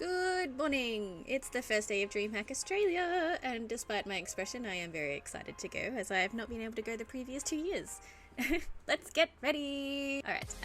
Good morning! It's the first day of DreamHack Australia, and despite my expression, I am very excited to go, as I have not been able to go the previous 2 years. Let's get ready! Alright,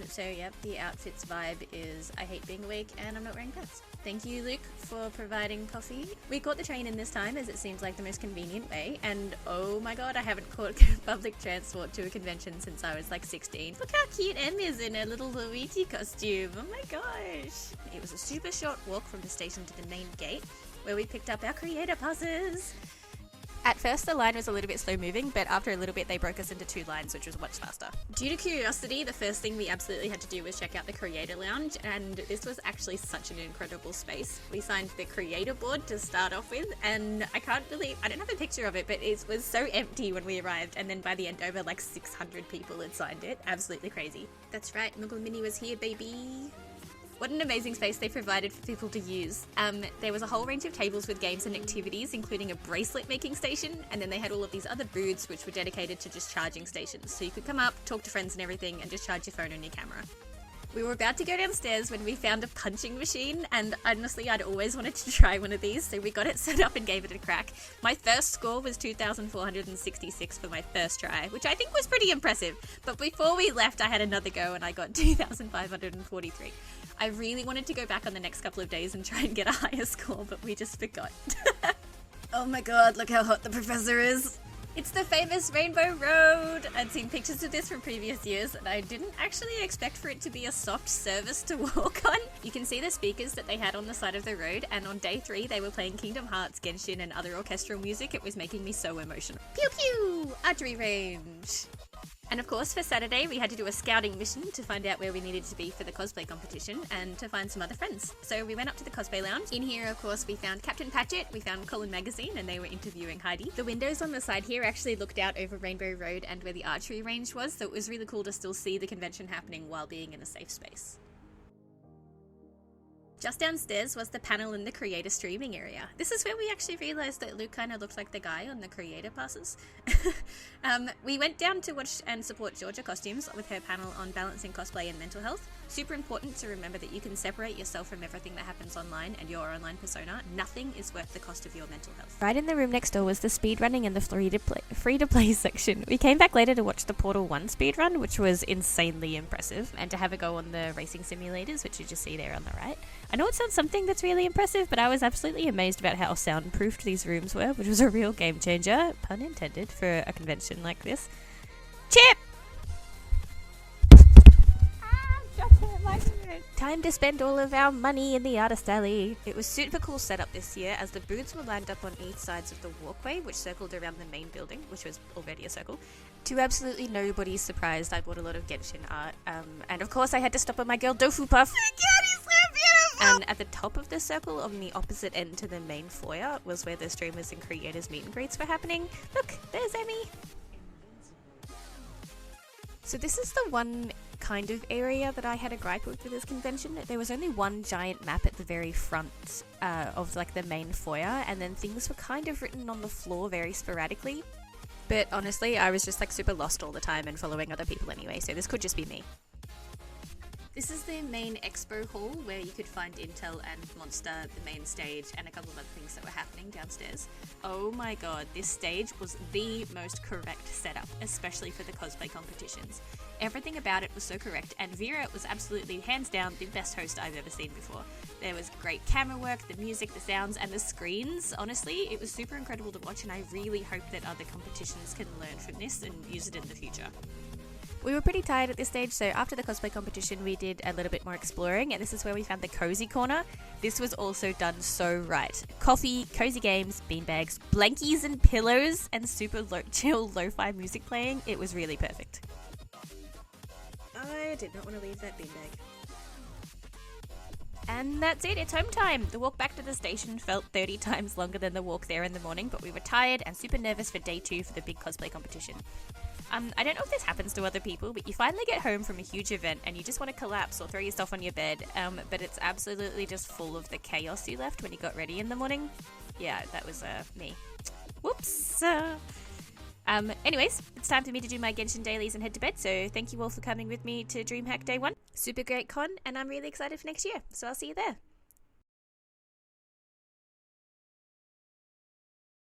so yep, the outfit's vibe is I hate being awake and I'm not wearing pants. Thank you, Luke, for providing coffee. We caught the train in this time as it seems like the most convenient way, and oh my god, I haven't caught public transport to a convention since I was like 16. Look how cute Em is in her little Luigi costume, oh my gosh! It was a super short walk from the station to the main gate, where we picked up our creator passes. At first the line was a little bit slow moving, but after a little bit they broke us into 2 lines, which was much faster. Due to curiosity, the first thing we absolutely had to do was check out the Creator Lounge, and this was actually such an incredible space. We signed the Creator board to start off with, and I don't have a picture of it, but it was so empty when we arrived, and then by the end over like 600 people had signed it. Absolutely crazy. That's right, Moogle Mini was here, baby! What an amazing space they provided for people to use. There was a whole range of tables with games and activities, including a bracelet making station, and then they had all of these other booths which were dedicated to just charging stations. So you could come up, talk to friends and everything, and just charge your phone and your camera. We were about to go downstairs when we found a punching machine, and honestly I'd always wanted to try one of these, so we got it set up and gave it a crack. My first score was 2,466 for my first try, which I think was pretty impressive, but before we left I had another go and I got 2,543. I really wanted to go back on the next couple of days and try and get a higher score, but we just forgot. Oh my god, look how hot the professor is! It's the famous Rainbow Road! I'd seen pictures of this from previous years, and I didn't actually expect for it to be a soft service to walk on. You can see the speakers that they had on the side of the road, and on day 3 they were playing Kingdom Hearts, Genshin, and other orchestral music. It was making me so emotional. Pew pew! Archery range! And of course, for Saturday, we had to do a scouting mission to find out where we needed to be for the cosplay competition and to find some other friends. So we went up to the cosplay lounge. In here, of course, we found Captain Patchett, we found Colin Magazine, and they were interviewing Heidi. The windows on the side here actually looked out over Rainbow Road and where the archery range was, so it was really cool to still see the convention happening while being in a safe space. Just downstairs was the panel in the creator streaming area. This is where we actually realised that Luke kind of looked like the guy on the creator passes. We went down to watch and support Georgia Costumes with her panel on balancing cosplay and mental health. Super important to remember that you can separate yourself from everything that happens online and your online persona. Nothing is worth the cost of your mental health. Right in the room next door was the speedrunning and the free-to-play section. We came back later to watch the Portal 1 speedrun, which was insanely impressive, and to have a go on the racing simulators, which you just see there on the right. I know it sounds something that's really impressive, but I was absolutely amazed about how soundproofed these rooms were, which was a real game changer, pun intended, for a convention like this. Chip! Time to spend all of our money in the artist alley. It was super cool setup this year as the booths were lined up on each sides of the walkway, which circled around the main building, which was already a circle. To absolutely nobody's surprise, I bought a lot of Genshin art, and of course I had to stop at my girl Dofu Puff. And at the top of the circle, on the opposite end to the main foyer, was where the streamers and creators meet and greets were happening. Look, there's Emmy! So this is the one kind of area that I had a gripe with for this convention. There was only one giant map at the very front of like the main foyer, and then things were kind of written on the floor very sporadically. But honestly, I was just like super lost all the time and following other people anyway, so this could just be me. This is the main expo hall where you could find Intel and Monster, the main stage, and a couple of other things that were happening downstairs. Oh my god, this stage was the most correct setup, especially for the cosplay competitions. Everything about it was so correct, and Vera was absolutely, hands down, the best host I've ever seen before. There was great camera work, the music, the sounds, and the screens. Honestly, it was super incredible to watch, and I really hope that other competitions can learn from this and use it in the future. We were pretty tired at this stage, so after the cosplay competition we did a little bit more exploring, and this is where we found the cozy corner. This was also done so right. Coffee, cozy games, beanbags, blankies and pillows, and super chill lo-fi music playing. It was really perfect. I did not want to leave that beanbag. And that's it, it's home time! The walk back to the station felt 30 times longer than the walk there in the morning, but we were tired and super nervous for day 2 for the big cosplay competition. I don't know if this happens to other people, but you finally get home from a huge event and you just want to collapse or throw yourself on your bed, but it's absolutely just full of the chaos you left when you got ready in the morning. Yeah, that was me. Whoops! Anyways, it's time for me to do my Genshin dailies and head to bed, so thank you all for coming with me to DreamHack Day 1. Super great con, and I'm really excited for next year, so I'll see you there.